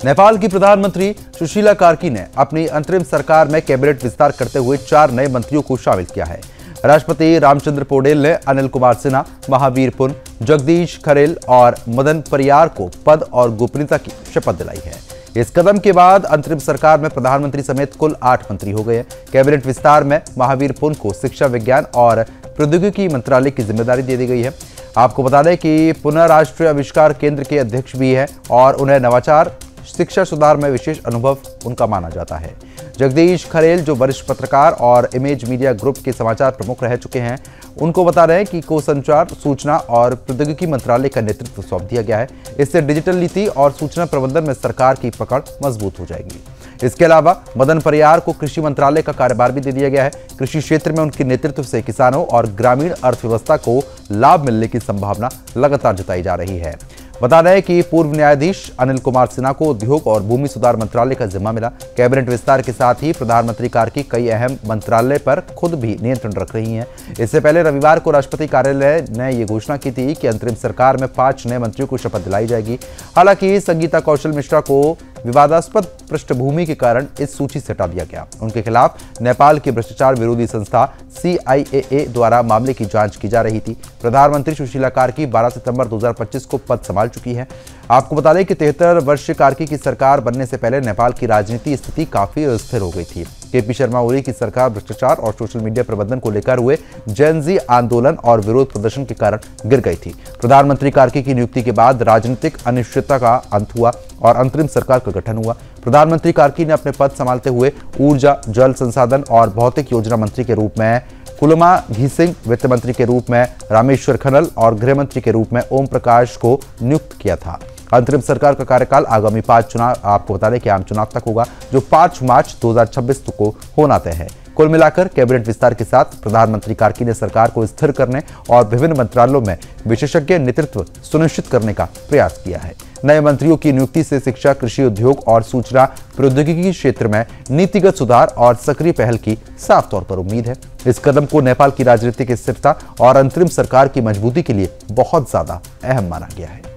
नेपाल की प्रधानमंत्री सुशीला कार्की ने अपनी अंतरिम सरकार में कैबिनेट विस्तार करते हुए 4 नए मंत्रियों को शामिल किया है। राष्ट्रपति रामचंद्र पौडेल ने अनिल कुमार सिन्हा, महावीर पुन, जगदीश खरेल और मदन परियार को पद और गोपनीयता की शपथ दिलाई है। इस कदम के बाद अंतरिम सरकार में प्रधानमंत्री समेत कुल 8 मंत्री हो गए हैं। कैबिनेट विस्तार में महावीर पुन को शिक्षा, विज्ञान और प्रौद्योगिकी मंत्रालय की जिम्मेदारी दे दी गई है। आपको बता दें कि पुनः राष्ट्रीय आविष्कार केंद्र के अध्यक्ष भी है और उन्हें नवाचार, शिक्षा सुधार में विशेष अनुभव उनका माना जाता है। जगदीश खरेल, जो वरिष्ठ पत्रकार और इमेज मीडिया ग्रुप के समाचार प्रमुख रह चुके हैं, उनको बता रहे हैं कि को संचार, सूचना और प्रौद्योगिकी मंत्रालय का नेतृत्व सौंप दिया गया है। इससे डिजिटल नीति और सूचना प्रबंधन में सरकार की पकड़ मजबूत हो जाएगी। इसके अलावा मदन परियार को कृषि मंत्रालय का कार्यभार भी दे दिया गया है। कृषि क्षेत्र में उनके नेतृत्व से किसानों और ग्रामीण अर्थव्यवस्था को लाभ मिलने की संभावना लगातार जताई जा रही है। बता दें कि पूर्व न्यायाधीश अनिल कुमार सिन्हा को उद्योग और भूमि सुधार मंत्रालय का जिम्मा मिला। कैबिनेट विस्तार के साथ ही प्रधानमंत्री कार्की कई अहम मंत्रालय पर खुद भी नियंत्रण रख रही हैं। इससे पहले रविवार को राष्ट्रपति कार्यालय ने यह घोषणा की थी कि अंतरिम सरकार में 5 नए मंत्रियों को शपथ दिलाई जाएगी। हालांकि संगीता कौशल मिश्रा को विवादास्पद पृष्ठभूमि के कारण इस सूची से हटा दिया गया। उनके खिलाफ नेपाल की भ्रष्टाचार विरोधी संस्था CIAA द्वारा मामले की जांच की जा रही थी। प्रधानमंत्री सुशीला कार्की 12 सितंबर 2025 को पद संभाल चुकी है। आपको बता दें कि 73 वर्षीय कार्की की सरकार बनने से पहले नेपाल की राजनीति स्थिति काफी अस्थिर हो गई थी। KP शर्मा ओली की सरकार भ्रष्टाचार और सोशल मीडिया प्रबंधन को लेकर हुए जेन ज़ी आंदोलन और विरोध प्रदर्शन के कारण गिर गई थी। प्रधानमंत्री कार्की की नियुक्ति के बाद राजनीतिक अनिश्चितता का अंत हुआ और अंतरिम सरकार का गठन हुआ। प्रधानमंत्री कार्की ने अपने पद संभालते हुए ऊर्जा, जल संसाधन और भौतिक योजना मंत्री के रूप में कुलमा घिसिंग, वित्त मंत्री के रूप में रामेश्वर खनल और गृह मंत्री के रूप में ओम प्रकाश को नियुक्त किया था। अंतरिम सरकार का कार्यकाल आगामी 5 चुनाव, आपको बता दें कि आम चुनाव तक होगा, जो 5 मार्च 2026 को होना तय है। कुल मिलाकर कैबिनेट विस्तार के साथ प्रधानमंत्री कार्की ने सरकार को स्थिर करने और विभिन्न मंत्रालयों में विशेषज्ञ नेतृत्व सुनिश्चित करने का प्रयास किया है। नए मंत्रियों की नियुक्ति से शिक्षा, कृषि, उद्योग और सूचना प्रौद्योगिकी क्षेत्र में नीतिगत सुधार और सक्रिय पहल की साफ तौर पर उम्मीद है। इस कदम को नेपाल की राजनीतिक स्थिरता और अंतरिम सरकार की मजबूती के लिए बहुत ज्यादा अहम माना गया है।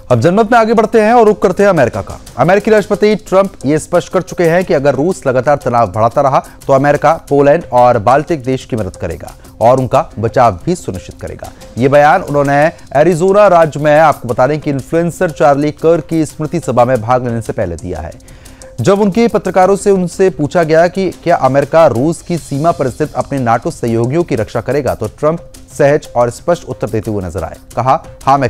अब जनमत में आगे बढ़ते हैं और रुख करते हैं अमेरिका का। अमेरिकी राष्ट्रपति ट्रंप ये स्पष्ट कर चुके हैं कि अगर रूस लगातार तनाव बढ़ाता रहा तो अमेरिका पोलैंड और बाल्टिक देश की मदद करेगा और उनका बचाव भी सुनिश्चित करेगा। ये बयान उन्होंने एरिजोना राज्य में, आपको बता दें कि इन्फ्लुएंसर चार्ली कर्क की स्मृति सभा में भाग लेने से पहले दिया है। जब उनके पत्रकारों से उनसे पूछा गया कि क्या अमेरिका रूस की सीमा पर स्थित अपने नाटो सहयोगियों की रक्षा करेगा, तो ट्रंप सहज और स्पष्ट उत्तर देते हुए नजर आए। कहा, हाँ मैं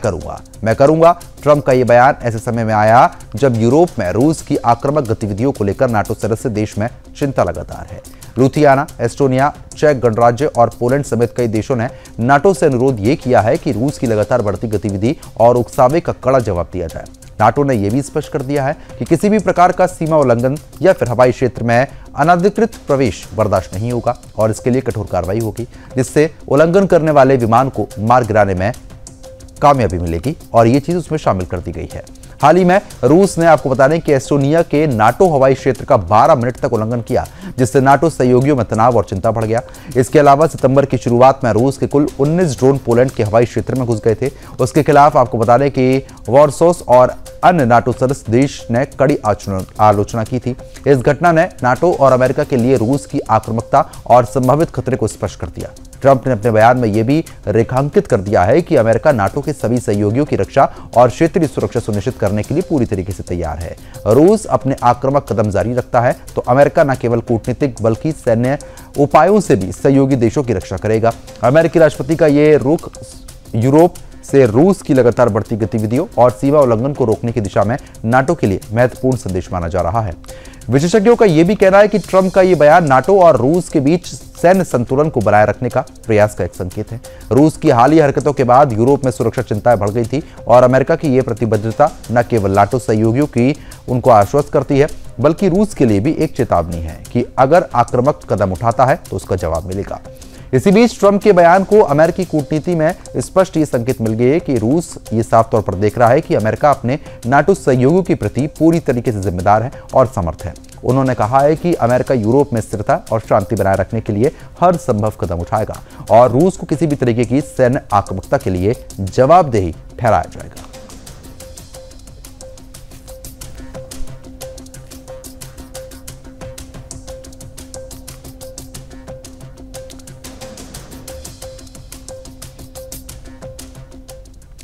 करूंगा। ट्रंप का यह बयान ऐसे समय में आया जब यूरोप में रूस की आक्रामक गतिविधियों को लेकर नाटो सदस्य देश में चिंता लगातार है। लुथियाना, एस्टोनिया, चेक गणराज्य और पोलैंड समेत कई देशों ने नाटो से अनुरोध ये किया है कि रूस की लगातार बढ़ती गतिविधि और उकसावे का कड़ा जवाब दिया जाए। नाटो ने यह भी स्पष्ट कर दिया है कि किसी भी प्रकार का सीमा उल्लंघन या फिर हवाई क्षेत्र में अनधिकृत प्रवेश बर्दाश्त नहीं होगा और इसके लिए कठोर कार्रवाई होगी, जिससे उल्लंघन करने वाले विमान को मार गिराने में कामयाबी मिलेगी और ये चीज उसमें शामिल कर दी गई है। हाल ही में रूस ने, आपको बता दें कि एस्टोनिया के नाटो हवाई क्षेत्र का 12 मिनट तक उल्लंघन किया, जिससे नाटो सहयोगियों में तनाव और चिंता बढ़ गया। इसके अलावा सितंबर की शुरुआत में रूस के कुल 19 ड्रोन पोलैंड के हवाई क्षेत्र में घुस गए थे। उसके खिलाफ आपको बता दें कि वॉरसोस और अन्य नाटो सदस्य देश ने कड़ी आलोचना की थी। इस घटना ने नाटो और अमेरिका के लिए रूस की आक्रामकता और संभावित खतरे को स्पष्ट कर दिया। ट्रंप ने अपने बयान में यह भी रेखांकित कर दिया है कि अमेरिका नाटो के सभी सहयोगियों की रक्षा और क्षेत्रीय सुरक्षा सुनिश्चित करने के लिए पूरी तरीके से तैयार है। रूस अपने आक्रामक कदम जारी रखता है तो अमेरिका न केवल कूटनीतिक बल्कि सैन्य उपायों से भी सहयोगी देशों की रक्षा करेगा। अमेरिकी राष्ट्रपति का ये रुख यूरोप से रूस की लगातार बढ़ती गतिविधियों और सीमा उल्लंघन को रोकने की दिशा में नाटो के लिए महत्वपूर्ण संदेश माना जा रहा है। विशेषज्ञों का यह भी कहना है कि ट्रंप का यह बयान नाटो और रूस के बीच सैन्य संतुलन को बनाए रखने का प्रयास का एक संकेत है। रूस की हालिया हरकतों के बाद यूरोप में सुरक्षा चिंताएं बढ़ गई थी और अमेरिका की यह प्रतिबद्धता न केवल नाटो सहयोगियों की उनको आश्वस्त करती है, बल्कि रूस के लिए भी एक चेतावनी है कि अगर आक्रामक कदम उठाता है तो उसका जवाब मिलेगा। इसी बीच ट्रंप के बयान को अमेरिकी कूटनीति में स्पष्ट ये संकेत मिल गए कि रूस ये साफ तौर पर देख रहा है कि अमेरिका अपने नाटो सहयोगियों के प्रति पूरी तरीके से जिम्मेदार है और समर्थ है। उन्होंने कहा है कि अमेरिका यूरोप में स्थिरता और शांति बनाए रखने के लिए हर संभव कदम उठाएगा और रूस को किसी भी तरीके की सैन्य आक्रामकता के लिए जवाबदेही ठहराया जाएगा।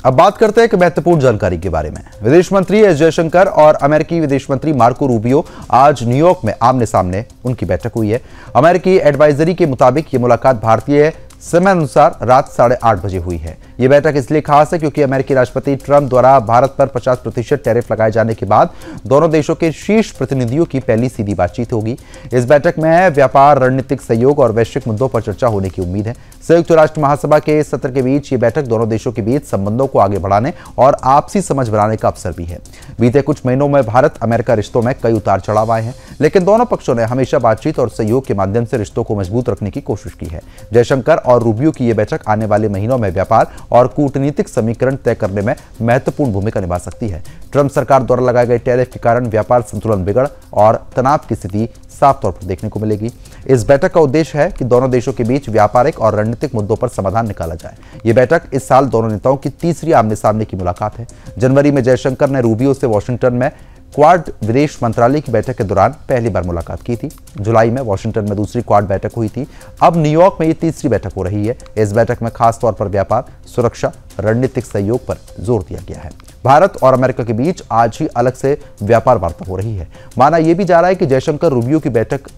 अब बात करते हैं एक महत्वपूर्ण जानकारी के बारे में। विदेश मंत्री एस जयशंकर और अमेरिकी विदेश मंत्री मार्को रूबियो आज न्यूयॉर्क में आमने सामने उनकी बैठक हुई है। अमेरिकी एडवाइजरी के मुताबिक ये मुलाकात भारतीय समय अनुसार रात 8:30 बजे हुई है। ये बैठक इसलिए खास है क्योंकि अमेरिकी राष्ट्रपति ट्रंप द्वारा भारत पर 50% टैरिफ लगाए जाने के बाद दोनों देशों के शीर्ष प्रतिनिधियों की पहली सीधी बातचीत होगी। इस बैठक में व्यापार, रणनीतिक सहयोग और वैश्विक मुद्दों पर चर्चा होने की उम्मीद है। संयुक्त राष्ट्र महासभा के सत्र के बीच ये बैठक दोनों देशों के बीच संबंधों को आगे बढ़ाने और आपसी समझ बनाने का अवसर भी है। बीते कुछ महीनों में भारत अमेरिका रिश्तों में कई उतार चढ़ाव आए हैं, लेकिन दोनों पक्षों ने हमेशा बातचीत और सहयोग के माध्यम से रिश्तों को मजबूत रखने की कोशिश की है। जयशंकर और रूबियो की यह बैठक आने वाले महीनों में व्यापार और कूटनीतिक समीकरण तय करने में महत्वपूर्ण भूमिका निभा सकती है। ट्रंप सरकार द्वारा लगाए गए टैरिफ के कारण व्यापार संतुलन बिगड़ और तनाव की स्थिति साफ तौर पर देखने को मिलेगी। इस बैठक का उद्देश्य है कि दोनों देशों के बीच व्यापारिक और रणनीतिक मुद्दों पर समाधान निकाला जाए। यह बैठक इस साल दोनों नेताओं की तीसरी आमने सामने की मुलाकात है। जनवरी में जयशंकर ने रूबियो से वॉशिंगटन में क्वाड विदेश मंत्रालय की बैठक के दौरान पहली बार मुलाकात की थी। जुलाई में वॉशिंगटन में दूसरी क्वाड बैठक हुई थी। अब न्यूयॉर्क में ये तीसरी बैठक हो रही है। इस बैठक में खास तौर पर व्यापार, सुरक्षा, रणनीतिक सहयोग पर जोर दिया गया है। भारत और अमेरिका के बीच आज ही अलग से व्यापार वार्ता हो रही है। माना यह भी जा रहा है कि जयशंकर रूबियो की बैठक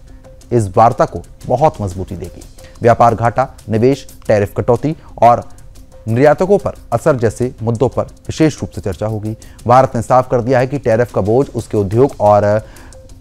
इस वार्ता को बहुत मजबूती देगी। व्यापार घाटा, निवेश, टैरिफ कटौती और निर्यातकों पर असर जैसे मुद्दों पर विशेष रूप से चर्चा होगी। भारत ने साफ कर दिया है कि टैरिफ का बोझ उसके उद्योग और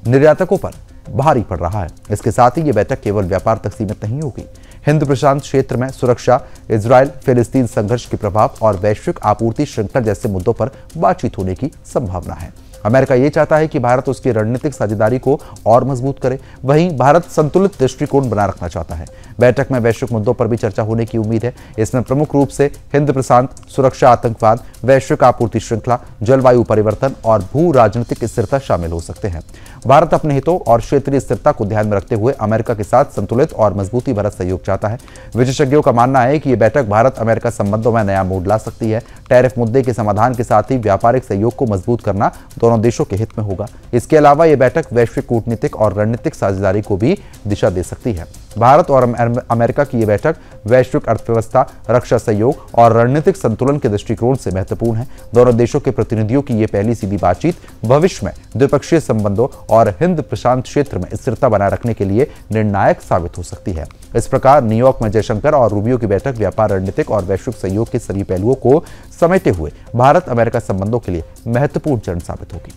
निर्यातकों पर भारी पड़ रहा है। इसके साथ ही यह बैठक केवल व्यापार तक सीमित नहीं होगी। हिंद प्रशांत क्षेत्र में सुरक्षा, इजराइल फिलिस्तीन संघर्ष के प्रभाव और वैश्विक आपूर्ति श्रृंखला जैसे मुद्दों पर बातचीत होने की संभावना है। अमेरिका ये चाहता है कि भारत उसकी रणनीतिक साझेदारी को और मजबूत करे। वहीं भारत संतुलित दृष्टिकोण बनाए रखना चाहता है। बैठक में वैश्विक मुद्दों पर भी चर्चा होने की उम्मीद है। इसमें प्रमुख रूप से हिंद प्रशांत, सुरक्षा, आतंकवाद, वैश्विक आपूर्ति श्रृंखला, जलवायु परिवर्तन और भू राजनीतिक स्थिरता शामिल हो सकते हैं। भारत अपने हितों और क्षेत्रीय स्थिरता को ध्यान में रखते हुए अमेरिका के साथ संतुलित और मजबूती भरा सहयोग चाहता है। विशेषज्ञों का मानना है कि यह बैठक भारत अमेरिका संबंधों में नया मोड़ ला सकती है। टैरिफ मुद्दे के समाधान के साथ ही व्यापारिक सहयोग को मजबूत करना दोनों देशों के हित में होगा। इसके अलावा यह बैठक वैश्विक कूटनीतिक और रणनीतिक साझेदारी को भी दिशा दे सकती है। भारत और अमेरिका की यह बैठक वैश्विक अर्थव्यवस्था, रक्षा सहयोग और रणनीतिक संतुलन के दृष्टिकोण से महत्वपूर्ण है। दोनों देशों के प्रतिनिधियों की यह पहली सीधी बातचीत भविष्य में द्विपक्षीय संबंधों और हिंद प्रशांत क्षेत्र में स्थिरता बनाए रखने के लिए निर्णायक साबित हो सकती है। इस प्रकार न्यूयॉर्क में जयशंकर और रूबियो की बैठक व्यापार, रणनीतिक और वैश्विक सहयोग के सभी पहलुओं को समेटे हुए भारत अमेरिका संबंधों के लिए महत्वपूर्ण चरण साबित होगी।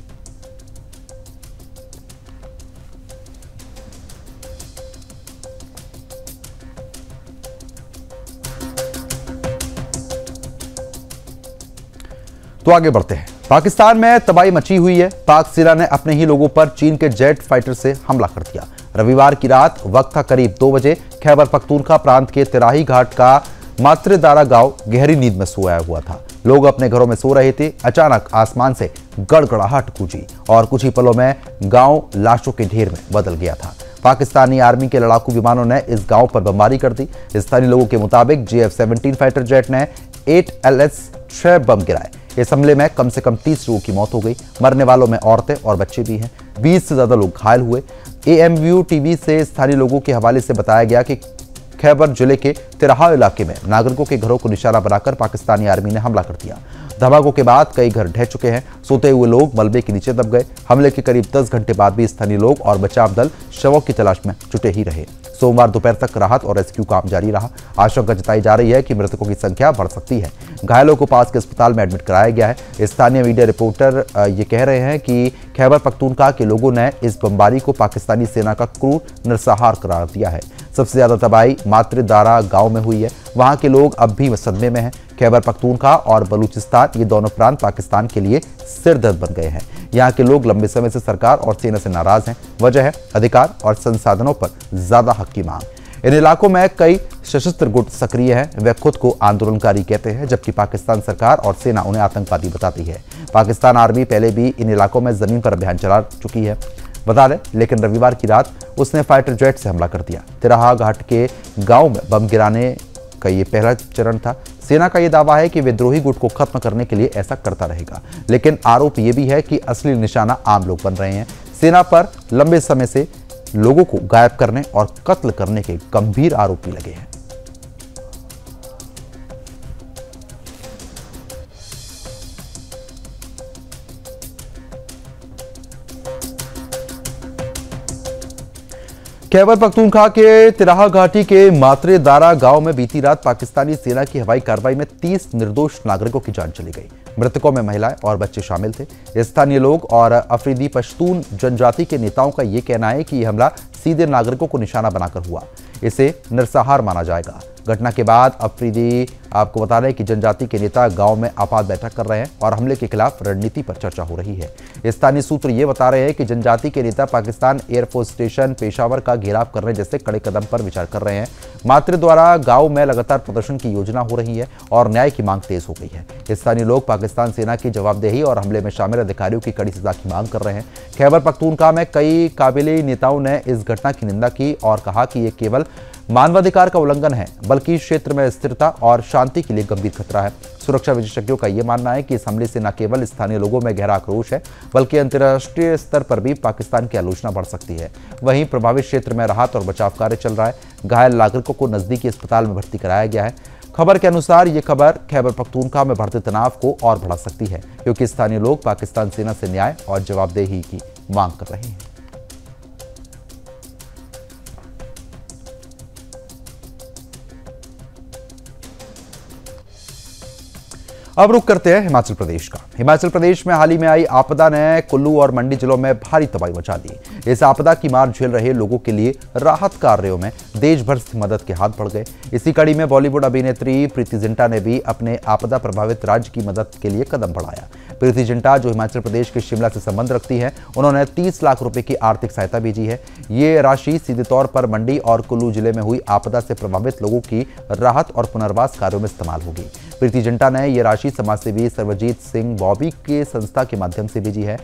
तो आगे बढ़ते हैं। पाकिस्तान में तबाही मची हुई है। पाक सेना ने अपने ही लोगों पर चीन के जेट फाइटर से हमला कर दिया। रविवार की रात वक्त था करीब 2 बजे। खैबर पख्तूनख्वा प्रांत के तिराही घाट का मात्रेदारा गांव गहरी नींद में सोया हुआ था। लोग अपने घरों में सो रहे थे। अचानक आसमान से गड़गड़ाहट गूंजी और कुछ ही पलों में गांव लाशों के ढेर में बदल गया था। पाकिस्तानी आर्मी के लड़ाकू विमानों ने इस गांव पर बमबारी कर दी। स्थानीय लोगों के मुताबिक JF-17 फाइटर जेट ने 8 LS-6 बम गिराए। इस हमले में कम से कम 30 लोगों की मौत हो गई। मरने वालों में औरतें और बच्चे भी हैं। 20 से ज्यादा लोग घायल हुए। AMU TV से स्थानीय लोगों के हवाले से बताया गया कि खैबर जिले के तिराहा इलाके में नागरिकों के घरों को निशाना बनाकर पाकिस्तानी आर्मी ने हमला कर दिया। धमाकों के बाद कई घर ढह चुके हैं। सोते हुए लोग मलबे के नीचे दब गए। हमले के करीब 10 घंटे बाद भी स्थानीय लोग और बचाव दल शवों की तलाश में जुटे ही रहे। सोमवार दोपहर तक राहत और रेस्क्यू काम जारी रहा। आशंका जताई जा रही है कि मृतकों की संख्या बढ़ सकती है। घायलों को पास के अस्पताल में एडमिट कराया गया है। स्थानीय मीडिया रिपोर्टर ये कह रहे हैं कि खैबर पख्तूनख्वा के लोगों ने इस बमबारी को पाकिस्तानी सेना का क्रूर नरसंहार करार दिया है। सबसे ज्यादा तबाही मात्रेदारा गांव में हुई है। वहां के लोग अब भी सदमे में हैं। खैबर पख्तूनख्वा और बलूचिस्तान ये दोनों प्रांत पाकिस्तान के लिए सिरदर्द बन गए हैं। यहाँ के लोग लंबे समय से सरकार और सेना से नाराज हैं। वजह है अधिकार और संसाधनों पर ज्यादा हक की मांग। इन इलाकों में कई सशस्त्र गुट सक्रिय हैं। वे खुद को आंदोलनकारी कहते हैं, जबकि पाकिस्तान सरकार और सेना उन्हें आतंकवादी बताती है। पाकिस्तान आर्मी पहले भी इन इलाकों में जमीन पर अभियान चला चुकी है। बता दें, लेकिन रविवार की रात उसने फाइटर जेट से हमला कर दिया। तिराहा घाट के गांव में बम गिराने का ये पहला चरण था। सेना का यह दावा है कि विद्रोही गुट को खत्म करने के लिए ऐसा करता रहेगा, लेकिन आरोप यह भी है कि असली निशाना आम लोग बन रहे हैं। सेना पर लंबे समय से लोगों को गायब करने और कत्ल करने के गंभीर आरोप भी लगे हैं। खैबर पख्तूनख्वा के तिराहा घाटी के मात्रे दारा गांव में बीती रात पाकिस्तानी सेना की हवाई कार्रवाई में 30 निर्दोष नागरिकों की जान चली गई। मृतकों में महिलाएं और बच्चे शामिल थे। स्थानीय लोग और अफरीदी पश्तून जनजाति के नेताओं का यह कहना है कि यह हमला सीधे नागरिकों को निशाना बनाकर हुआ। इसे नरसंहार माना जाएगा। घटना के बाद अफरीदी आपको बता दें कि जनजाति के नेता गांव में आपात बैठक कर रहे हैं और हमले के खिलाफ रणनीति पर चर्चा हो रही है। स्थानीय सूत्र ये बता रहे हैं कि जनजाति के नेता पाकिस्तान एयरफोर्स स्टेशन पेशावर का घेराव करने जैसे कड़े कदम पर विचार कर रहे हैं। मात्रे द्वारा गांव में लगातार प्रदर्शन की योजना हो रही है और न्याय की मांग तेज हो गई है। स्थानीय लोग पाकिस्तान सेना की जवाबदेही और हमले में शामिल अधिकारियों की कड़ी सजा की मांग कर रहे हैं। खैबर पख्तूनख्वा में कई काबिले नेताओं ने इस घटना की निंदा की और कहा कि यह केवल मानवाधिकार का उल्लंघन है, बल्कि क्षेत्र में स्थिरता और शांति के लिए गंभीर खतरा है। सुरक्षा विशेषज्ञों का यह मानना है कि इस हमले से न केवल स्थानीय लोगों में गहरा आक्रोश है, बल्कि अंतर्राष्ट्रीय स्तर पर भी पाकिस्तान की आलोचना बढ़ सकती है। वहीं प्रभावित क्षेत्र में राहत और बचाव कार्य चल रहा है। घायल नागरिकों को नजदीकी अस्पताल में भर्ती कराया गया है। खबर के अनुसार यह खबर खैबर पख्तूनख्वा में बढ़ते तनाव को और बढ़ा सकती है, क्योंकि स्थानीय लोग पाकिस्तान सेना से न्याय और जवाबदेही की मांग कर रहे हैं। अब रुक करते हैं हिमाचल प्रदेश का। हिमाचल प्रदेश में हाल ही में आई आपदा ने कुल्लू और मंडी जिलों में भारी तबाही मचा दी। इस आपदा की मार झेल रहे लोगों के लिए राहत कार्यों में देश भर से मदद के हाथ बढ़ गए। इसी कड़ी में बॉलीवुड अभिनेत्री प्रीति जिंटा ने भी अपने आपदा प्रभावित राज्य की मदद के लिए कदम बढ़ाया। प्रीति जिंटा, जो हिमाचल प्रदेश के शिमला से संबंध रखती है, उन्होंने 30 लाख रुपए की आर्थिक सहायता भेजी है। ये राशि सीधे तौर पर मंडी और कुल्लू जिले में हुई आपदा से प्रभावित लोगों की राहत और पुनर्वास कार्यों में इस्तेमाल होगी। प्रीति जिंटा ने यह राशि समाजसेवी सर्वजीत सिंह बॉबी के संस्था के माध्यम से भेजी है।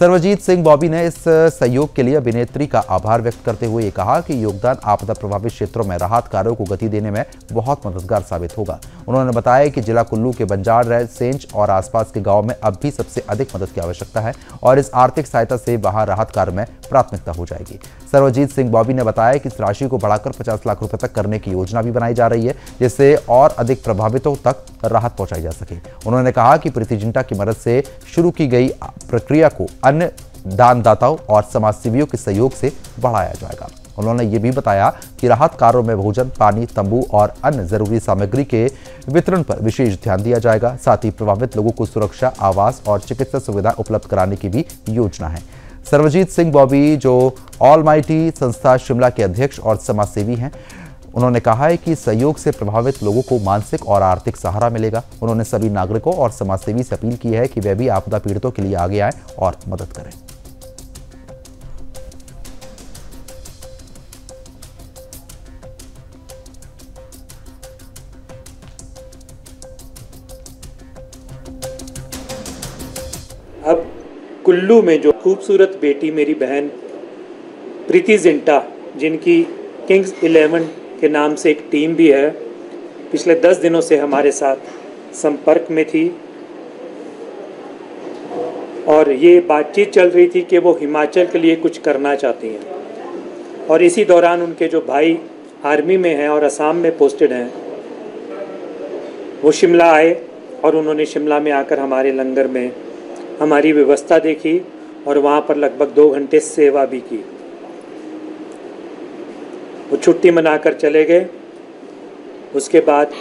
सर्वजीत सिंह बॉबी ने इस सहयोग के लिए अभिनेत्री का आभार व्यक्त करते हुए कहा कि योगदान आपदा प्रभावित क्षेत्रों में राहत कार्यों को गति देने में बहुत मददगार साबित होगा। उन्होंने बताया कि जिला कुल्लू के बंजार, सेंच और आसपास के गांव में अब भी सबसे अधिक मदद की आवश्यकता है और इस आर्थिक सहायता से वहां राहत कार्य में प्राथमिकता हो जाएगी। सर्वजीत सिंह बॉबी ने बताया कि इस राशि को बढ़ाकर 50 लाख रुपए तक करने की योजना भी बनाई जा रही है, जिससे और अधिक प्रभावितों तक राहत पहुंचाई जा सके। उन्होंने कहा कि प्रीति जिंटा की मदद से शुरू की गई प्रक्रिया को अन्य दानदाताओं और समाजसेवियों के सहयोग से बढ़ाया जाएगा। उन्होंने ये भी बताया कि राहत कार्यों में भोजन, पानी, तंबू और अन्य जरूरी सामग्री के वितरण पर विशेष ध्यान दिया जाएगा। साथ ही प्रभावित लोगों को सुरक्षा, आवास और चिकित्सा सुविधा उपलब्ध कराने की भी योजना है। सर्वजीत सिंह बॉबी, जो ऑलमाइटी संस्था शिमला के अध्यक्ष और समाजसेवी हैं, उन्होंने कहा है कि सहयोग से प्रभावित लोगों को मानसिक और आर्थिक सहारा मिलेगा। उन्होंने सभी नागरिकों और समाजसेवी से अपील की है कि वे भी आपदा पीड़ितों के लिए आगे आएं और मदद करें। अब कुल्लू में जो खूबसूरत बेटी मेरी बहन प्रीति जिंटा, जिनकी किंग्स 11 के नाम से एक टीम भी है, पिछले 10 दिनों से हमारे साथ संपर्क में थी और ये बातचीत चल रही थी कि वो हिमाचल के लिए कुछ करना चाहती हैं। और इसी दौरान उनके जो भाई आर्मी में हैं और असम में पोस्टेड हैं, वो शिमला आए और उन्होंने शिमला में आकर हमारे लंगर में हमारी व्यवस्था देखी और वहाँ पर लगभग 2 घंटे सेवा भी की। वो छुट्टी मनाकर चले गए। उसके बाद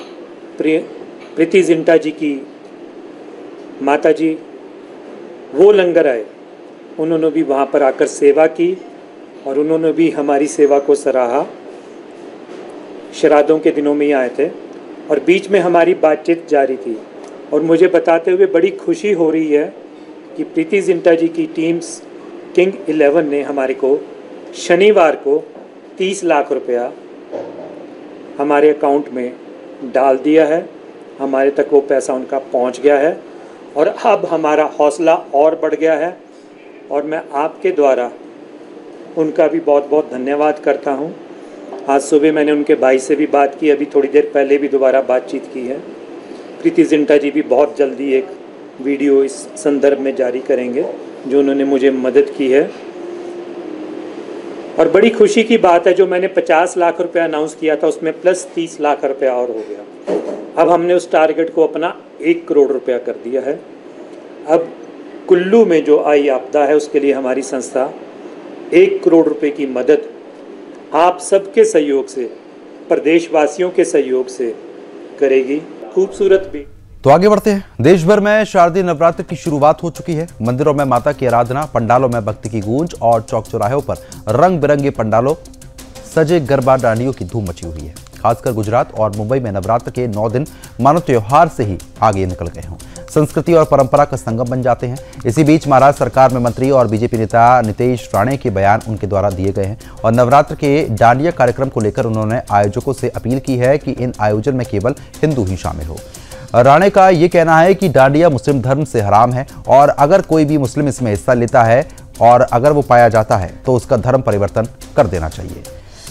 प्रीति जिंटा जी की माता जी वो लंगर आए, उन्होंने भी वहाँ पर आकर सेवा की और उन्होंने भी हमारी सेवा को सराहा। श्राद्धों के दिनों में ही आए थे और बीच में हमारी बातचीत जारी थी और मुझे बताते हुए बड़ी खुशी हो रही है कि प्रीति जिंटा जी की टीम्स किंग 11 ने हमारे को शनिवार को 30 लाख रुपया हमारे अकाउंट में डाल दिया है। हमारे तक वो पैसा उनका पहुंच गया है और अब हमारा हौसला और बढ़ गया है और मैं आपके द्वारा उनका भी बहुत बहुत धन्यवाद करता हूँ। आज सुबह मैंने उनके भाई से भी बात की, अभी थोड़ी देर पहले भी दोबारा बातचीत की है। प्रीति जिंटा जी भी बहुत जल्दी एक वीडियो इस संदर्भ में जारी करेंगे जो उन्होंने मुझे मदद की है। और बड़ी खुशी की बात है, जो मैंने 50 लाख रुपया अनाउंस किया था उसमें प्लस 30 लाख रुपया और हो गया। अब हमने उस टारगेट को अपना 1 करोड़ रुपया कर दिया है। अब कुल्लू में जो आई आपदा है उसके लिए हमारी संस्था 1 करोड़ रुपए की मदद आप सबके सहयोग से, प्रदेशवासियों के सहयोग से करेगी। खूबसूरत भी। तो आगे बढ़ते हैं। देश भर में शारदीय नवरात्र की शुरुआत हो चुकी है। मंदिरों में माता की आराधना, पंडालों में भक्ति की गूंज और चौक चौराहों पर रंग बिरंगे पंडालों सजे गरबा डांडियों की धूम मची हुई है। खासकर गुजरात और मुंबई में नवरात्र के 9 दिन मानो त्योहार से ही आगे निकल गए हों, संस्कृति और परंपरा का संगम बन जाते हैं। इसी बीच महाराष्ट्र सरकार में मंत्री और बीजेपी नेता नितेश राणे के बयान उनके द्वारा दिए गए हैं और नवरात्र के डांडिया कार्यक्रम को लेकर उन्होंने आयोजकों से अपील की है कि इन आयोजन में केवल हिंदू ही शामिल हो। राणे का ये कहना है कि डांडिया मुस्लिम धर्म से हराम है और अगर कोई भी मुस्लिम इसमें हिस्सा लेता है और अगर वो पाया जाता है तो उसका धर्म परिवर्तन कर देना चाहिए।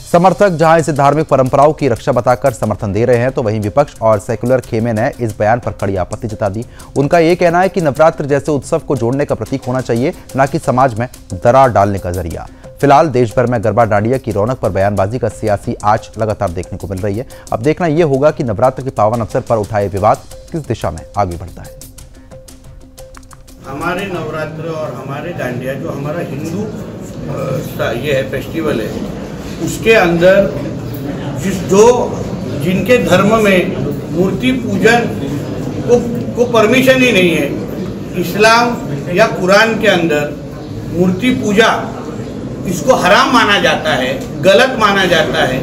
समर्थक जहां इसे धार्मिक परंपराओं की रक्षा बताकर समर्थन दे रहे हैं, तो वहीं विपक्ष और सेकुलर खेमे ने इस बयान पर कड़ी आपत्ति जता दी। उनका यह कहना है कि नवरात्र जैसे उत्सव को जोड़ने का प्रतीक होना चाहिए, न कि समाज में दरार डालने का जरिया। फिलहाल देश भर में गरबा डांडिया की रौनक पर बयानबाजी का सियासी आंच लगातार देखने को मिल रही है। अब देखना यह होगा कि नवरात्र के पावन अवसर पर उठाए विवाद किस दिशा में आगे बढ़ता है। हमारे नवरात्र और हमारे डांडिया जो हमारा हिंदू ये है फेस्टिवल है, उसके अंदर जिनके धर्म में मूर्ति पूजन को परमिशन ही नहीं है, इस्लाम या कुरान के अंदर मूर्ति पूजा इसको हराम माना जाता है, गलत माना जाता है,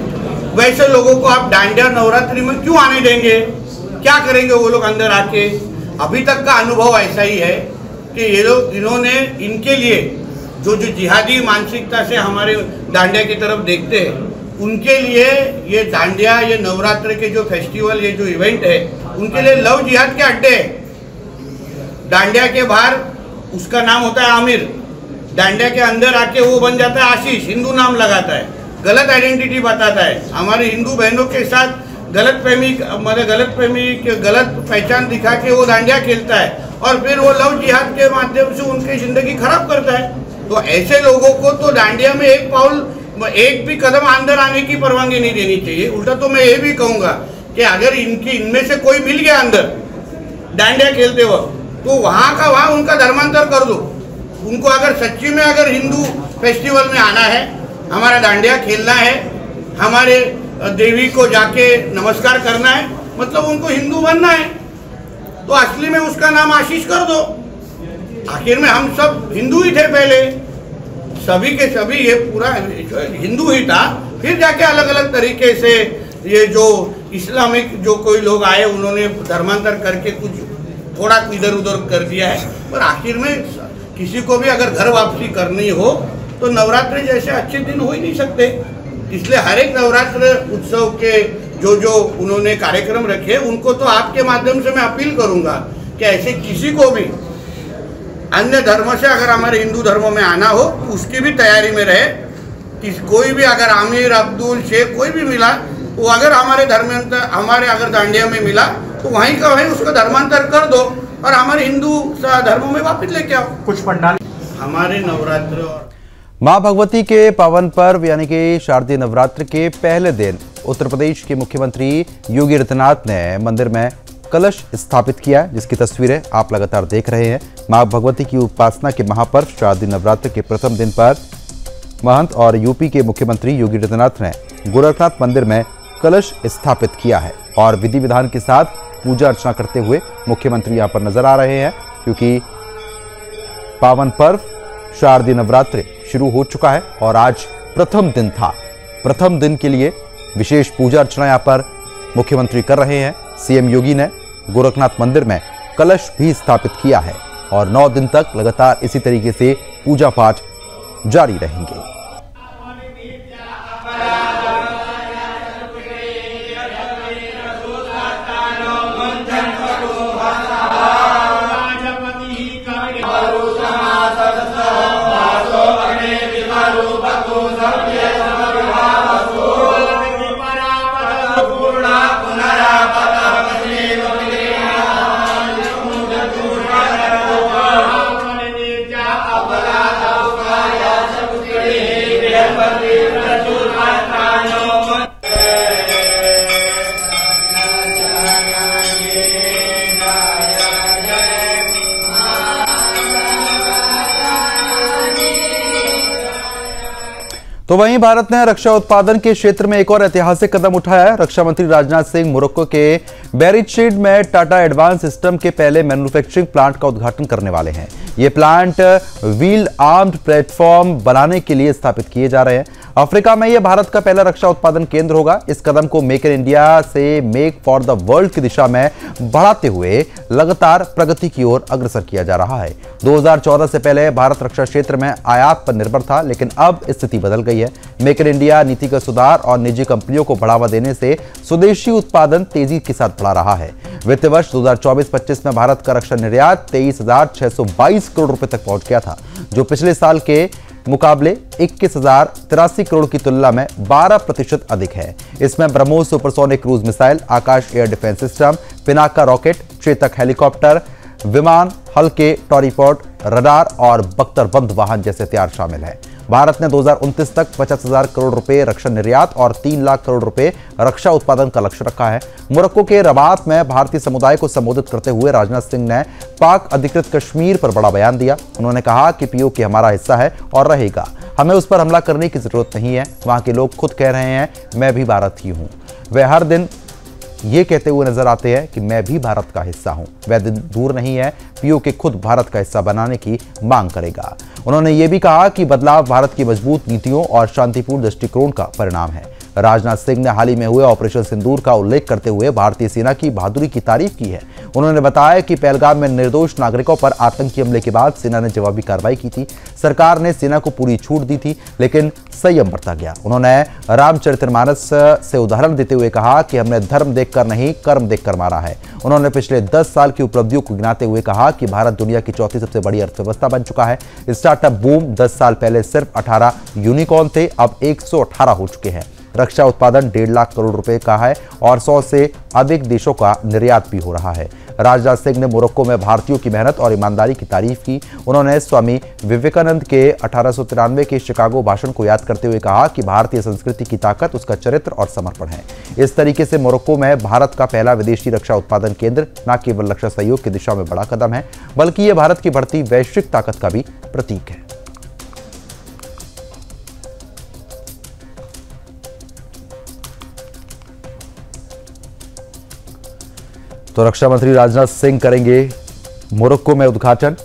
वैसे लोगों को आप डांडिया नवरात्रि में क्यों आने देंगे? क्या करेंगे वो लोग अंदर आके? अभी तक का अनुभव ऐसा ही है कि ये लोग, इन्होंने इनके लिए जो जिहादी मानसिकता से हमारे डांडिया की तरफ देखते हैं, उनके लिए ये डांडिया, ये नवरात्र के जो फेस्टिवल, ये जो इवेंट है, उनके लिए लव जिहाद के अड्डे है। डांडिया के बाहर उसका नाम होता है आमिर, डांडिया के अंदर आके वो बन जाता है आशीष, हिंदू नाम लगाता है, गलत आइडेंटिटी बताता है, हमारे हिंदू बहनों के साथ गलत पहचान दिखा के वो डांडिया खेलता है और फिर वो लव जिहाद के माध्यम से उनकी जिंदगी खराब करता है। तो ऐसे लोगों को तो डांडिया में एक भी कदम अंदर आने की परवानगी नहीं देनी चाहिए। उल्टा तो मैं ये भी कहूँगा कि अगर इनमें से कोई मिल गया अंदर डांडिया खेलते वक्त, तो वहाँ का वहाँ उनका धर्मांतर कर दो। उनको अगर सच्ची में अगर हिंदू फेस्टिवल में आना है, हमारा डांडिया खेलना है, हमारे देवी को जाके नमस्कार करना है, मतलब उनको हिंदू बनना है, तो असली में उसका नाम आशीष कर दो। आखिर में हम सब हिंदू ही थे पहले, सभी के सभी ये पूरा हिंदू ही था। फिर जाके अलग अलग तरीके से ये जो इस्लामिक जो कोई लोग आए, उन्होंने धर्मांतर करके कुछ थोड़ा इधर उधर कर दिया है। पर आखिर में किसी को भी अगर घर वापसी करनी हो तो नवरात्रि जैसे अच्छे दिन हो ही नहीं सकते। इसलिए हर एक नवरात्र उत्सव के जो उन्होंने कार्यक्रम रखे, उनको तो आपके माध्यम से मैं अपील करूंगा कि ऐसे किसी को भी अन्य धर्म से अगर हमारे हिंदू धर्म में आना हो, उसकी भी तैयारी में रहे। कोई भी अगर आमिर, अब्दुल, शेख कोई भी मिला, वो अगर हमारे अगर डांडिया में मिला तो वहीं का वहीं उसका धर्मांतर कर दो और हमारे हिंदू धर्मों में वापस लेके आओ। कुछ पंडाल हमारे नवरात्र और मां भगवती के पावन पर्व यानी कि शारदीय नवरात्र के पहले दिन उत्तर प्रदेश के मुख्यमंत्री योगी आदित्यनाथ ने मंदिर में कलश स्थापित किया, जिसकी तस्वीरें आप लगातार देख रहे हैं। मां भगवती की उपासना के महापर्व शारदीय नवरात्र के प्रथम दिन पर महंत और यूपी के मुख्यमंत्री योगी आदित्यनाथ ने गोरखनाथ मंदिर में कलश स्थापित किया है और विधि विधान के साथ पूजा अर्चना करते हुए मुख्यमंत्री यहां पर नजर आ रहे हैं, क्योंकि पावन पर्व शारदीय नवरात्र शुरू हो चुका है और आज प्रथम दिन था। प्रथम दिन के लिए विशेष पूजा अर्चना यहां पर मुख्यमंत्री कर रहे हैं। सीएम योगी ने गोरखनाथ मंदिर में कलश भी स्थापित किया है और 9 दिन तक लगातार इसी तरीके से पूजा पाठ जारी रहेंगे। भगवान तो वहीं भारत ने रक्षा उत्पादन के क्षेत्र में एक और ऐतिहासिक कदम उठाया है। रक्षा मंत्री राजनाथ सिंह मोरक्को के बेरिशेड में टाटा एडवांस सिस्टम के पहले मैन्युफैक्चरिंग प्लांट का उद्घाटन करने वाले हैं। ये प्लांट व्हील्ड आर्म्ड प्लेटफॉर्म बनाने के लिए स्थापित किए जा रहे हैं। अफ्रीका में यह भारत का पहला रक्षा उत्पादन केंद्र होगा। इस कदम को मेक इन इंडिया से मेक फॉर द वर्ल्ड की दिशा में बढ़ाते हुए लगातार प्रगति की ओर अग्रसर किया जा रहा है। 2014 से पहले भारत रक्षा क्षेत्र में आयात पर निर्भर था, लेकिन अब स्थिति बदल गई है। मेक इन इंडिया नीति का सुधार और निजी कंपनियों को बढ़ावा देने से स्वदेशी उत्पादन तेजी के साथ बढ़ा रहा है। वित्त वर्ष 2024-25 में भारत का रक्षा निर्यात 23,622 करोड़ रुपए तक पहुंच गया था, जो पिछले साल के मुकाबले 21,083 करोड़ की तुलना में 12% अधिक है। इसमें BrahMos supersonic cruise missile, Akash air defence system, Pinaka rocket, Chetak helicopter, विमान, हल्के टॉरीपॉड, रडार और बख्तरबंद वाहन जैसे हथियार शामिल हैं। भारत ने 2029 तक 50,000 करोड़ रुपए रक्षा निर्यात और 3 लाख करोड़ रुपए रक्षा उत्पादन का लक्ष्य रखा है। मोरक्को के रबात में भारतीय समुदाय को संबोधित करते हुए राजनाथ सिंह ने पाक अधिकृत कश्मीर पर बड़ा बयान दिया। उन्होंने कहा कि पीओके हमारा हिस्सा है और रहेगा, हमें उस पर हमला करने की जरूरत नहीं है। वहां के लोग खुद कह रहे हैं मैं भी भारत ही हूं। वे हर दिन ये कहते हुए नजर आते हैं कि मैं भी भारत का हिस्सा हूं। वह दिन दूर नहीं है पीओके खुद भारत का हिस्सा बनाने की मांग करेगा। उन्होंने ये भी कहा कि बदलाव भारत की मजबूत नीतियों और शांतिपूर्ण दृष्टिकोण का परिणाम है। राजनाथ सिंह ने हाल ही में हुए ऑपरेशन सिंदूर का उल्लेख करते हुए भारतीय सेना की बहादुरी की तारीफ की है। उन्होंने बताया कि पहलगाम में निर्दोष नागरिकों पर आतंकी हमले के बाद सेना ने जवाबी कार्रवाई की थी। सरकार ने सेना को पूरी छूट दी थी, लेकिन संयम बरता गया। उन्होंने रामचरितमानस से उदाहरण देते हुए कहा कि हमने धर्म देखकर नहीं, कर्म देखकर मारा है। उन्होंने पिछले 10 साल की उपलब्धियों को गिनाते हुए कहा कि भारत दुनिया की चौथी सबसे बड़ी अर्थव्यवस्था बन चुका है। स्टार्टअप बूम 10 साल पहले सिर्फ 18 यूनिकॉर्न थे, अब 118 हो चुके हैं। रक्षा उत्पादन 1.5 लाख करोड़ रुपए का है और 100 से अधिक देशों का निर्यात भी हो रहा है। राजनाथ सिंह ने मोरक्को में भारतीयों की मेहनत और ईमानदारी की तारीफ की। उन्होंने स्वामी विवेकानंद के 1893 के शिकागो भाषण को याद करते हुए कहा कि भारतीय संस्कृति की ताकत उसका चरित्र और समर्पण है। इस तरीके से मोरक्को में भारत का पहला विदेशी रक्षा उत्पादन केंद्र न केवल रक्षा सहयोग की दिशा में बड़ा कदम है, बल्कि यह भारत की बढ़ती वैश्विक ताकत का भी प्रतीक है। तो रक्षा मंत्री राजनाथ सिंह करेंगे मोरक्को में उद्घाटन।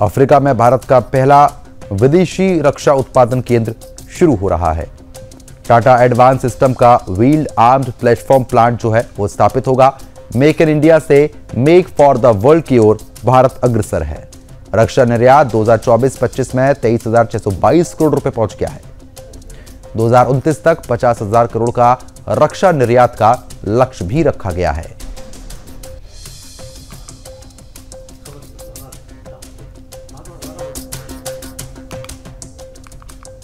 अफ्रीका में भारत का पहला विदेशी रक्षा उत्पादन केंद्र शुरू हो रहा है। टाटा एडवांस सिस्टम का व्हील्ड आर्म्ड प्लेटफॉर्म प्लांट जो है वो स्थापित होगा। मेक इन इंडिया से मेक फॉर द वर्ल्ड की ओर भारत अग्रसर है। रक्षा निर्यात 2024-25 में 23,622 करोड़ रुपए पहुंच गया है। 2029 तक 50,000 करोड़ का रक्षा निर्यात का लक्ष्य भी रखा गया है।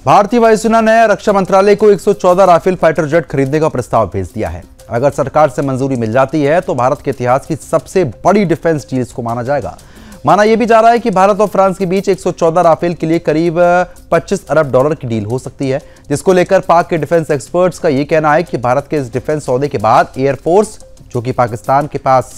भारतीय वायुसेना ने रक्षा मंत्रालय को 114 राफेल फाइटर जेट खरीदने का प्रस्ताव भेज दिया है। अगर सरकार से मंजूरी मिल जाती है तो भारत के इतिहास की सबसे बड़ी डिफेंस डील इसको माना जाएगा। माना यह भी जा रहा है कि भारत और फ्रांस के बीच 114 राफेल के लिए करीब 25 अरब डॉलर की डील हो सकती है, जिसको लेकर पाक के डिफेंस एक्सपर्ट्स का यह कहना है कि भारत के इस डिफेंस सौदे के बाद एयरफोर्स जो कि पाकिस्तान के पास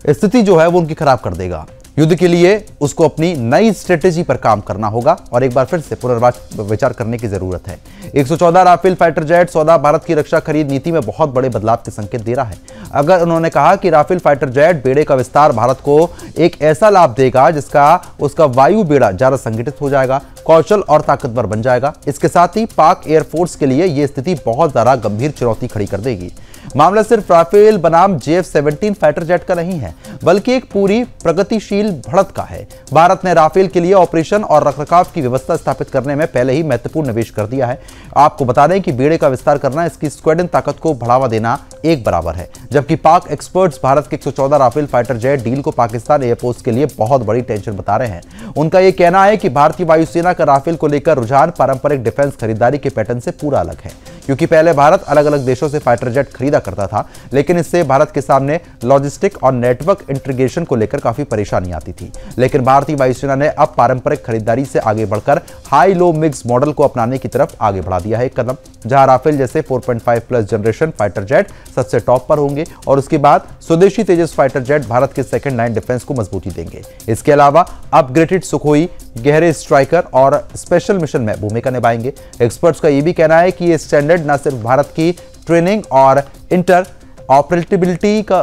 स्थिति जो है वो उनकी खराब कर देगा। युद्ध के लिए उसको अपनी नई स्ट्रेटेजी पर काम करना होगा और एक बार फिर से पुनर्विचार करने की जरूरत है। 114 राफेल फाइटर जेट सौदा भारत की रक्षा खरीद नीति में बहुत बड़े बदलाव के संकेत दे रहा है। अगर उन्होंने कहा कि राफेल फाइटर जेट बेड़े का विस्तार भारत को एक ऐसा लाभ देगा जिसका उसका वायु बेड़ा ज्यादा संगठित हो जाएगा, कौशल और ताकतवर बन जाएगा। इसके साथ ही पाक एयरफोर्स के लिए यह स्थिति बहुत ज्यादा गंभीर चुनौती खड़ी कर देगी। मामला सिर्फ राफेल बनाम JF-17 फाइटर जेट का नहीं है, बल्कि एक पूरी प्रगतिशील बढ़त का है। भारत ने राफेल के लिए ऑपरेशन और रखरखाव की व्यवस्था स्थापित करने में पहले ही महत्वपूर्ण निवेश कर दिया है। आपको बता दें कि बेड़े का विस्तार करना इसकी स्क्वाड्रन ताकत को बढ़ावा देना एक बराबर है, जबकि पाक एक्सपर्ट्स भारत के 114 राफेल फाइटर जेट डील को पाकिस्तान एयरफोर्स के लिए बहुत बड़ी टेंशन बता रहे हैं। उनका यह कहना है कि भारतीय वायुसेना का राफेल को लेकर रुझान पारंपरिक डिफेंस खरीदारी के पैटर्न से पूरा अलग है, क्योंकि पहले भारत अलग अलग देशों से फाइटर जेट खरीदा करता था, लेकिन इससे भारत के सामने लॉजिस्टिक और नेटवर्क इंटीग्रेशन को लेकर काफी परेशानी आती थी। लेकिन भारतीय वायुसेना ने अब पारंपरिक खरीदारी से आगे बढ़कर हाई लो मिक्स मॉडल को अपनाने की तरफ आगे बढ़ा दिया है एक कदम, जहां राफेल जैसे 4.5 प्लस जनरेशन फाइटर जेट सबसे टॉप पर होंगे और उसके बाद स्वदेशी तेजस फाइटर जेट भारत के सेकंड लाइन डिफेंस को मजबूती देंगे। इसके अलावा अपग्रेडेड सुखोई गहरे स्ट्राइकर और स्पेशल मिशन में भूमिका निभाएंगे। एक्सपर्ट्स का यह भी कहना है कि ये स्टैंडर्ड न सिर्फ भारत की ट्रेनिंग और इंटर ऑपरेटिबिलिटी का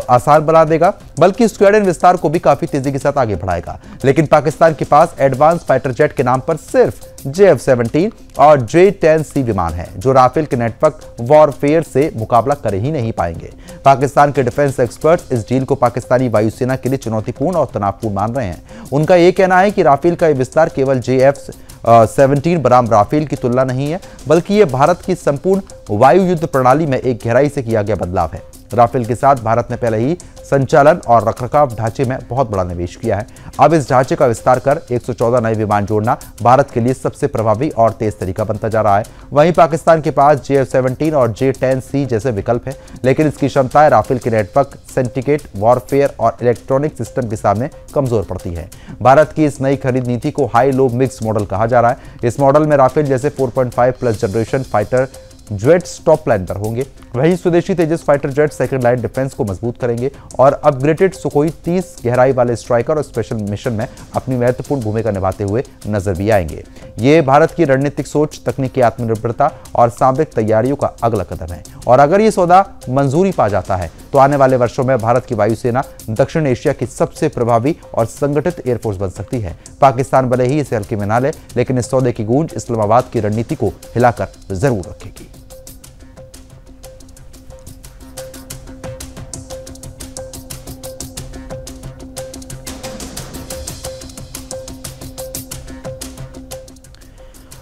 आसान बना देगा, बल्कि स्क्वाड्रन विस्तार को भी काफी तेजी के साथ आगे बढ़ाएगा। लेकिन पाकिस्तान के पास एडवांस फाइटर जेट के नाम पर सिर्फ JF-17 और J-10C विमान है, जो राफेल के नेटवर्क वॉरफेयर से मुकाबला कर ही नहीं पाएंगे। पाकिस्तान के डिफेंस एक्सपर्ट्स इस डील को पाकिस्तानी वायुसेना के लिए चुनौतीपूर्ण और तनावपूर्ण मान रहे हैं। उनका यह कहना है कि राफेल का यह विस्तार केवल JF-17 बनाम राफेल की तुलना नहीं है, बल्कि यह भारत की संपूर्ण वायु युद्ध प्रणाली में एक गहराई से किया गया बदलाव है। राफेल के साथ भारत ने पहले ही संचालन और रखरखाव ढांचे में बहुत बड़ा निवेश किया है। अब इस ढांचे का विस्तार कर 114 नए विमान जोड़ना भारत के लिए सबसे प्रभावी और तेज तरीका बनता जा रहा है। वहीं पाकिस्तान के पास JF-17 और J-10C जैसे विकल्प हैं, लेकिन इसकी क्षमताएं राफेल के नेटवर्क, सिंडिकेट वॉरफेयर और इलेक्ट्रॉनिक सिस्टम के सामने कमजोर पड़ती है। भारत की इस नई खरीद नीति को हाई लो मिक्स मॉडल कहा जा रहा है। इस मॉडल में राफेल जैसे 4.5 plus generation fighter jets top line पर होंगे, वहीं स्वदेशी Tejas fighter jet second line defence को मजबूत करेंगे और अपग्रेडेड सुखोई 30 गहराई वाले स्ट्राइकर और स्पेशल मिशन में अपनी महत्वपूर्ण भूमिका निभाते हुए नजर भी आएंगे। ये भारत की रणनीतिक सोच, तकनीकी आत्मनिर्भरता और सामरिक तैयारियों का अगला कदम है। और अगर ये सौदा मंजूरी पा जाता है तो आने वाले वर्षों में भारत की वायुसेना दक्षिण एशिया की सबसे प्रभावी और संगठित एयरफोर्स बन सकती है। पाकिस्तान भले ही इसे हल्के में ना ले, लेकिन इस सौदे की गूंज इस्लामाबाद की रणनीति को हिलाकर जरूर रखेगी।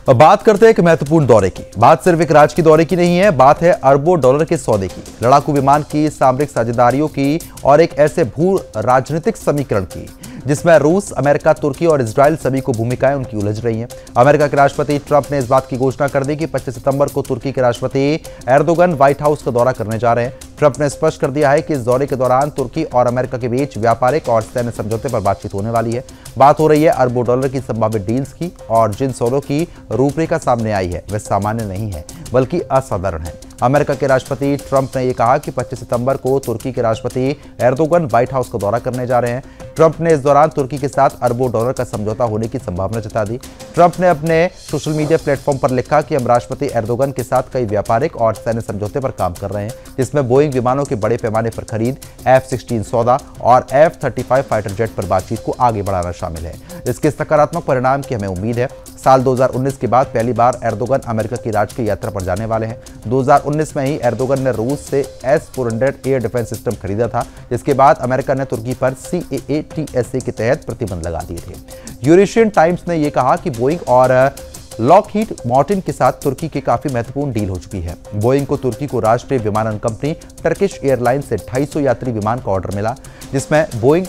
अब बात करते हैं एक महत्वपूर्ण दौरे की। बात सिर्फ एक राजकीय दौरे की नहीं है, बात है अरबों डॉलर के सौदे की, लड़ाकू विमान की, सामरिक साझेदारियों की और एक ऐसे भू राजनीतिक समीकरण की जिसमें रूस, अमेरिका, तुर्की और इजराइल सभी को भूमिकाएं उनकी उलझ रही हैं। अमेरिका के राष्ट्रपति ट्रंप ने इस बात की घोषणा कर दी कि 25 सितंबर को तुर्की के राष्ट्रपति एर्दोगन व्हाइट हाउस का दौरा करने जा रहे हैं। ट्रंप ने स्पष्ट कर दिया है कि इस दौरे के दौरान तुर्की और अमेरिका के बीच व्यापारिक और सैन्य समझौते पर बातचीत होने वाली है। बात हो रही है अरबों डॉलर की संभावित डील्स की, और जिन सौदों की रूपरेखा सामने आई है वह सामान्य नहीं है बल्कि असाधारण है। अमेरिका के राष्ट्रपति ट्रंप ने यह कहा कि 25 सितंबर को तुर्की के राष्ट्रपति एर्दोगन व्हाइट हाउस का दौरा करने जा रहे हैं। ट्रंप ने इस दौरान तुर्की के साथ अरबों डॉलर का समझौता होने की संभावना जता दी। ट्रंप ने अपने सोशल मीडिया प्लेटफॉर्म पर लिखा कि हम राष्ट्रपति एर्दोगन के साथ कई व्यापारिक और सैन्य समझौते पर काम कर रहे हैं, जिसमें बोइंग विमानों के बड़े पैमाने पर खरीद, F-16 सौदा और F-35 फाइटर जेट पर बातचीत को आगे बढ़ाना शामिल है। इसके सकारात्मक परिणाम की हमें उम्मीद है। साल 2019 के बाद पहली बार एर्दोगन अमेरिका की राजकीय यात्रा पर जाने वाले हैं। 2019 में ही एर्दोगन ने रूस से S-400 एयर डिफेंस सिस्टम खरीदा था, जिसके बाद अमेरिका ने तुर्की पर CAATSA के तहत प्रतिबंध लगा दिए थे। यूरेशियन टाइम्स ने यह कहा कि बोइंग और लॉकहीड मार्टिन के साथ तुर्की की काफी महत्वपूर्ण डील हो चुकी है। बोइंग को तुर्की को राष्ट्रीय विमानन कंपनी टर्किश एयरलाइंस से 250 यात्री विमान का ऑर्डर मिला, जिसमें बोइंग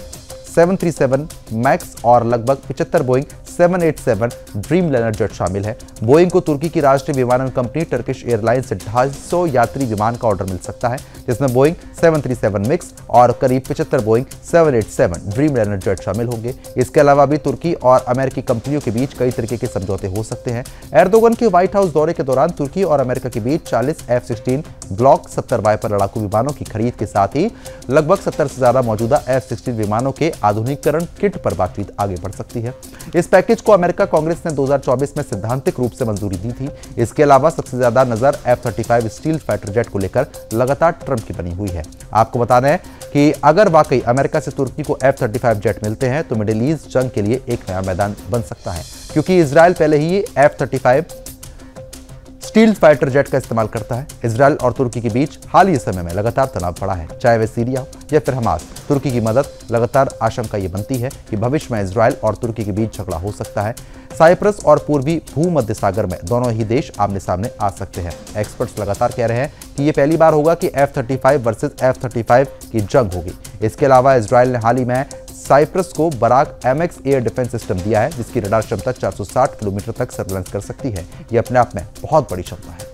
737 मैक्स और लगभग 75 बोइंग 787 ड्रीमलाइनर जेट शामिल है। बोइंग को तुर्की की राष्ट्रीय विमानन कंपनी टर्किश एयरलाइंस से 250 यात्री विमान का ऑर्डर मिल सकता है, जिसमें बोइंग 737 मिक्स और करीब 75 बोइंग 787 ड्रीमलाइनर जेट शामिल होंगे। इसके अलावा भी तुर्की और अमेरिकी कंपनियों के बीच कई तरीके के समझौते हो सकते हैं। एर्दोगन के व्हाइट हाउस दौरे के दौरान तुर्की और अमेरिका के बीच 40 F-16 ब्लॉक 70 वाइपर लड़ाकू विमानों की खरीद के साथ ही लगभग 70 से ज्यादा मौजूदा F-16 विमानों के आधुनिकीकरण किट पर बातचीत आगे बढ़ सकती है। इस पैकेज को अमेरिका कांग्रेस ने 2024 में सैद्धांतिक रूप से मंजूरी दी थी। इसके अलावा सबसे ज्यादा नजर F-35 स्टील फाइटर जेट को लेकर लगातार ट्रंप की बनी हुई है। आपको बताना है कि अगर वाकई अमेरिका से तुर्की को F-35 जेट मिलते हैं तो मिडिल ईस्ट जंग के लिए एक नया मैदान बन सकता है, क्योंकि इजराइल पहले ही F-35 स्टील फाइटर जेट का इस्तेमाल करता है। इजराइल और तुर्की के बीच हाल ही समय में लगातार तनाव बढ़ा है, चाहे वह सीरिया हो या फिर हमास। तुर्की की मदद लगातार आशंका ये बनती है कि भविष्य में इजराइल और तुर्की के बीच झगड़ा हो सकता है। साइप्रस और पूर्वी भूमध्य सागर में दोनों ही देश आमने सामने आ सकते हैं। एक्सपर्ट्स लगातार कह रहे हैं कि ये पहली बार होगा कि F-35 वर्सेस F-35 की जंग होगी। इसके अलावा इजराइल ने हाल ही में साइप्रस को Barak MX air defence system दिया है, जिसकी रडार क्षमता 460 किलोमीटर तक सर्वेलेंस कर सकती है। यह अपने आप में बहुत बड़ी क्षमता है।